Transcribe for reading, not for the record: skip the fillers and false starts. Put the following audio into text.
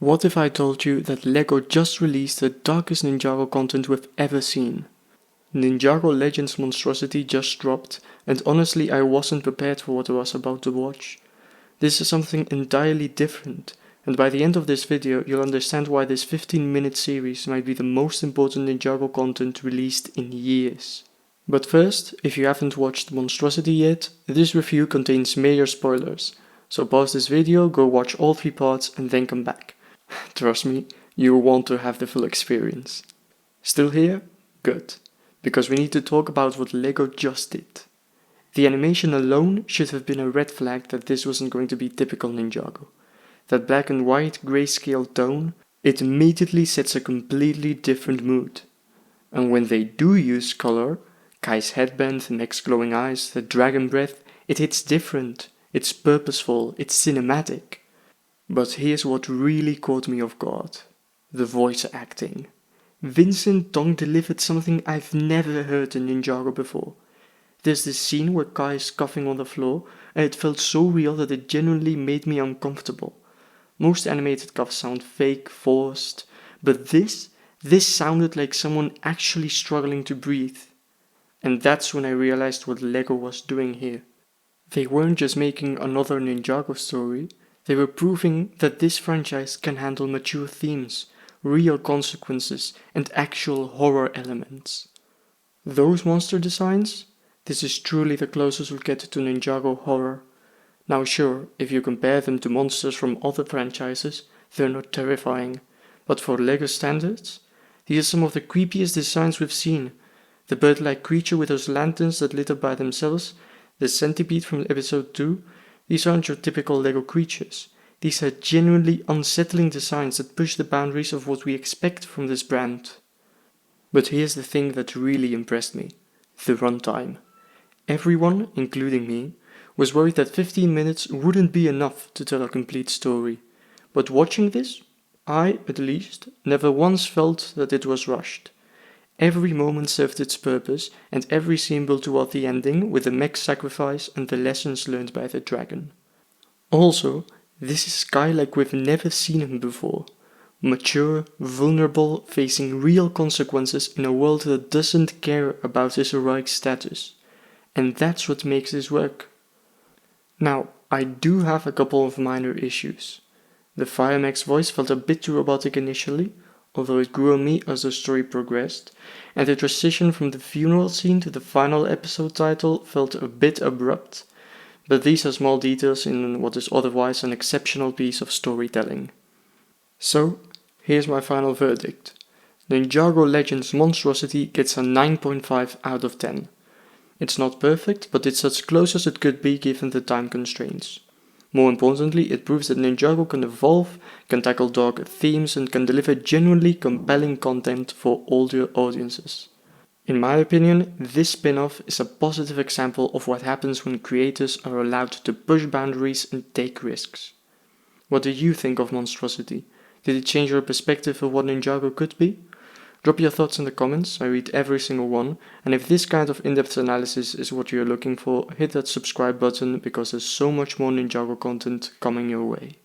What if I told you that LEGO just released the darkest Ninjago content we've ever seen? Ninjago Legends Monstrosity just dropped, and honestly I wasn't prepared for what I was about to watch. This is something entirely different, and by the end of this video you'll understand why this 15-minute series might be the most important Ninjago content released in years. But first, if you haven't watched Monstrosity yet, this review contains major spoilers, so pause this video, go watch all 3 parts and then come back. Trust me, you want to have the full experience. Still here? Good, because we need to talk about what LEGO just did. The animation alone should have been a red flag that this wasn't going to be typical Ninjago. That black and white grayscale tone, it immediately sets a completely different mood. And when they do use color, Kai's headband, Mech's glowing eyes, the dragon breath, it hits different, it's purposeful, it's cinematic. But here's what really caught me off guard. The voice acting. Vincent Dong delivered something I've never heard in Ninjago before. There's this scene where Kai is coughing on the floor and it felt so real that it genuinely made me uncomfortable. Most animated coughs sound fake, forced, but this sounded like someone actually struggling to breathe. And that's when I realized what LEGO was doing here. They weren't just making another Ninjago story, they were proving that this franchise can handle mature themes, real consequences, and actual horror elements. Those monster designs? This is truly the closest we'll get to Ninjago horror. Now sure, if you compare them to monsters from other franchises, they're not terrifying, but for LEGO standards, these are some of the creepiest designs we've seen. The bird-like creature with those lanterns that lit up by themselves, the centipede from episode 2, these aren't your typical LEGO creatures. These are genuinely unsettling designs that push the boundaries of what we expect from this brand. But here's the thing that really impressed me. The runtime. Everyone, including me, was worried that 15 minutes wouldn't be enough to tell a complete story. But watching this, I, at least, never once felt that it was rushed. Every moment served its purpose, and every scene built toward the ending with the mech sacrifice and the lessons learned by the dragon. Also, this is Kai like we've never seen him before. Mature, vulnerable, facing real consequences in a world that doesn't care about his heroic status. And that's what makes this work. Now, I do have a couple of minor issues. The Fire Mech's voice felt a bit too robotic initially, although it grew on me as the story progressed, and the transition from the funeral scene to the final episode title felt a bit abrupt, but these are small details in what is otherwise an exceptional piece of storytelling. So, here's my final verdict. Ninjago Legends Monstrosity gets a 9.5 out of 10. It's not perfect, but it's as close as it could be given the time constraints. More importantly, it proves that Ninjago can evolve, can tackle dark themes, and can deliver genuinely compelling content for older audiences. In my opinion, this spin-off is a positive example of what happens when creators are allowed to push boundaries and take risks. What do you think of Monstrosity? Did it change your perspective of what Ninjago could be? Drop your thoughts in the comments, I read every single one, and if this kind of in-depth analysis is what you're looking for, hit that subscribe button because there's so much more Ninjago content coming your way.